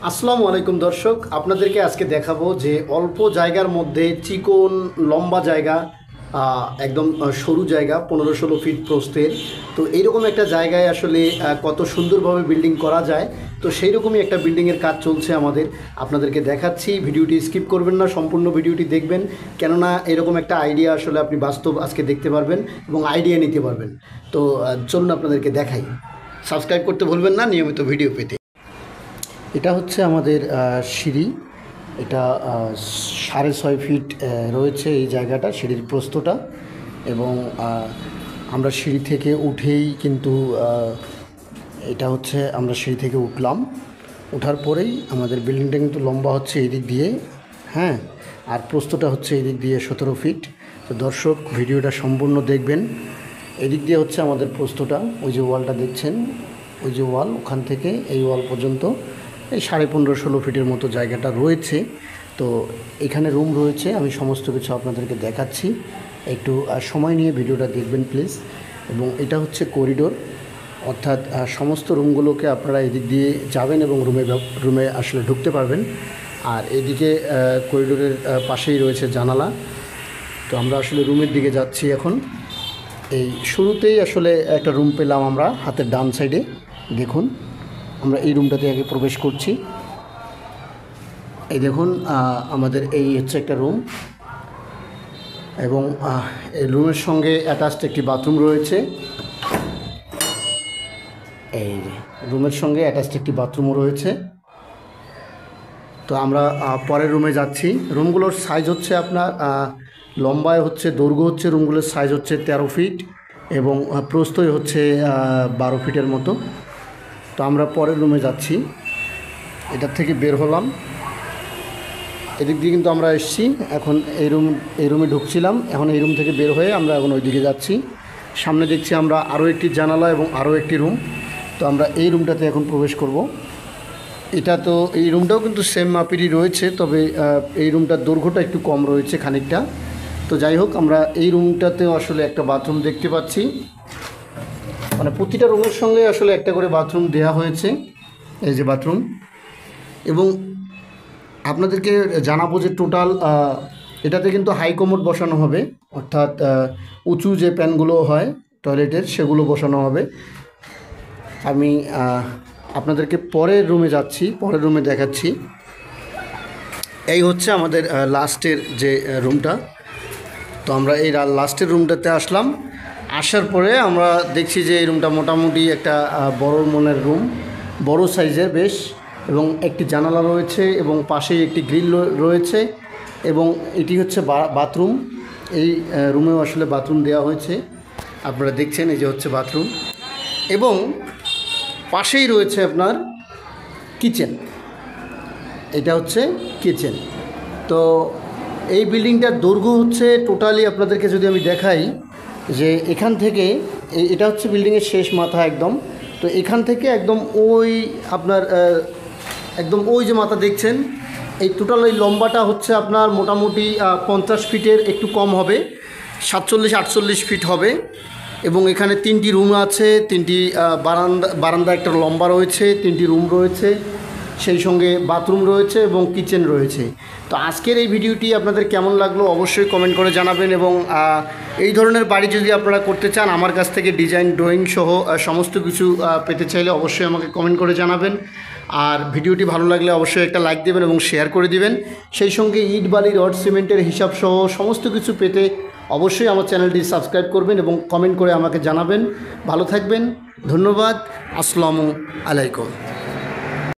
আসসালামু আলাইকুম দর্শক, আপনাদেরকে আজকে দেখাবো যে অল্প জায়গার মধ্যে চিকন লম্বা জায়গা, একদম সরু জায়গা 15-16 ফিট প্রস্থের। তো এইরকম একটা জায়গায় আসলে কত সুন্দরভাবে বিল্ডিং করা যায়। তো সেই রকমই একটা বিল্ডিংয়ের কাজ চলছে আমাদের, আপনাদেরকে দেখাচ্ছি। ভিডিওটি স্কিপ করবেন না, সম্পূর্ণ ভিডিওটি দেখবেন, কেননা এরকম একটা আইডিয়া আসলে আপনি বাস্তব আজকে দেখতে পারবেন এবং আইডিয়া নিতে পারবেন। তো চলুন আপনাদেরকে দেখাই। সাবস্ক্রাইব করতে ভুলবেন না নিয়মিত ভিডিও পেতে। এটা হচ্ছে আমাদের সিঁড়ি। এটা 6.5 ফিট রয়েছে এই জায়গাটা, সিঁড়ির প্রস্থটা। এবং আমরা সিঁড়ি থেকে উঠেই কিন্তু এটা হচ্ছে আমরা সিঁড়ি থেকে উঠলাম। ওঠার পরেই আমাদের বিল্ডিংটা কিন্তু লম্বা হচ্ছে এই দিক দিয়ে, হ্যাঁ, আর প্রস্থটা হচ্ছে এই দিক দিয়ে 17 ফিট। তো দর্শক ভিডিওটা সম্পূর্ণ দেখবেন। এদিক দিয়ে হচ্ছে আমাদের প্রস্থটা, ওই যে ওয়ালটা দেখছেন, ওই যে ওয়াল, ওখান থেকে এই ওয়াল পর্যন্ত এই 15.5-16 ফিটের মতো জায়গাটা রয়েছে। তো এখানে রুম রয়েছে, আমি সমস্ত কিছু আপনাদেরকে দেখাচ্ছি, একটু সময় নিয়ে ভিডিওটা দেখবেন প্লিজ। এবং এটা হচ্ছে করিডোর, অর্থাৎ সমস্ত রুমগুলোকে আপনারা এদিক দিয়ে যাবেন এবং রুমে আসলে ঢুকতে পারবেন। আর এদিকে করিডোরের পাশেই রয়েছে জানালা। তো আমরা আসলে রুমের দিকে যাচ্ছি এখন। এই শুরুতেই আসলে একটা রুম পেলাম আমরা হাতের ডান সাইডে। দেখুন, আমরা এই রুমটাতে আগে প্রবেশ করছি। এই দেখুন, আমাদের এই হচ্ছে একটা রুম, এবং এই রুমের সঙ্গে অ্যাটাচড একটি বাথরুম রয়েছে। এই রুমের সঙ্গে অ্যাটাচড একটি বাথরুমও রয়েছে। তো আমরা পরের রুমে যাচ্ছি। রুমগুলোর সাইজ হচ্ছে আপনার লম্বায় হচ্ছে, দৈর্ঘ্য হচ্ছে, রুমগুলোর সাইজ হচ্ছে 13 ফিট এবং প্রস্থই হচ্ছে 12 ফিটের মতো। তো আমরা পরের রুমে যাচ্ছি, এটার থেকে বের হলাম। এদিক দিয়ে কিন্তু আমরা এসেছি, এখন এই রুমে ঢুকছিলাম, এখন এই রুম থেকে বের হয়ে আমরা এখন ওই দিকে যাচ্ছি। সামনে দেখছি আমরা আরও একটি জানালা এবং আরও একটি রুম। তো আমরা এই রুমটাতে এখন প্রবেশ করব। এটা তো এই রুমটাও কিন্তু সেম মাপেরই রয়েছে, তবে এই রুমটার দৈর্ঘ্যটা একটু কম রয়েছে খানিকটা। তো যাই হোক, আমরা এই রুমটাতেও আসলে একটা বাথরুম দেখতে পাচ্ছি। মানে প্রতিটা রুমের সঙ্গে আসলে একটা করে বাথরুম দেওয়া হয়েছে, এই যে বাথরুম। এবং আপনাদেরকে জানাবো যে টোটাল এটাতে কিন্তু হাই কমোড বসানো হবে, অর্থাৎ উঁচু যে প্যানগুলো হয় টয়লেটের সেগুলো বসানো হবে। আমি আপনাদেরকে পরের রুমে যাচ্ছি, পরের রুমে দেখাচ্ছি। এই হচ্ছে আমাদের লাস্টের যে রুমটা। তো আমরা এই লাস্টের রুমটাতে আসলাম। আসার পরে আমরা দেখছি যে এই রুমটা মোটামুটি একটা বড় মনের রুম, বড় সাইজের বেশ, এবং একটি জানালা রয়েছে এবং পাশেই একটি গ্রিল রয়েছে। এবং এটি হচ্ছে বাথরুম। এই রুমেও আসলে বাথরুম দেওয়া হয়েছে, আপনারা দেখছেন, এই যে হচ্ছে বাথরুম। এবং পাশেই রয়েছে আপনার কিচেন, এটা হচ্ছে কিচেন। তো এই বিল্ডিংটার দৈর্ঘ্য হচ্ছে টোটালি, আপনাদেরকে যদি আমি দেখাই, যে এখান থেকে এটা হচ্ছে বিল্ডিংয়ের শেষ মাথা একদম। তো এখান থেকে একদম ওই আপনার একদম ওই যে মাথা দেখছেন, এই টোটাল এই লম্বাটা হচ্ছে আপনার মোটামুটি 50 ফিটের একটু কম হবে, 47-48 ফিট হবে। এবং এখানে 3টি রুম আছে, 3টি বারান্দা একটা লম্বা রয়েছে, 3টি রুম রয়েছে, সেই সঙ্গে বাথরুম রয়েছে এবং কিচেন রয়েছে। তো আজকের এই ভিডিওটি আপনাদের কেমন লাগলো অবশ্যই কমেন্ট করে জানাবেন। এবং এই ধরনের বাড়ি যদি আপনারা করতে চান, আমার কাছ থেকে ডিজাইন, ড্রয়িং সহ সমস্ত কিছু পেতে চাইলে অবশ্যই আমাকে কমেন্ট করে জানাবেন। আর ভিডিওটি ভালো লাগলে অবশ্যই একটা লাইক দেবেন এবং শেয়ার করে দিবেন। সেই সঙ্গে ইট, বালি, রড, সিমেন্টের হিসাব সহ সমস্ত কিছু পেতে অবশ্যই আমার চ্যানেলটি সাবস্ক্রাইব করবেন এবং কমেন্ট করে আমাকে জানাবেন। ভালো থাকবেন, ধন্যবাদ, আসসালামু আলাইকুম।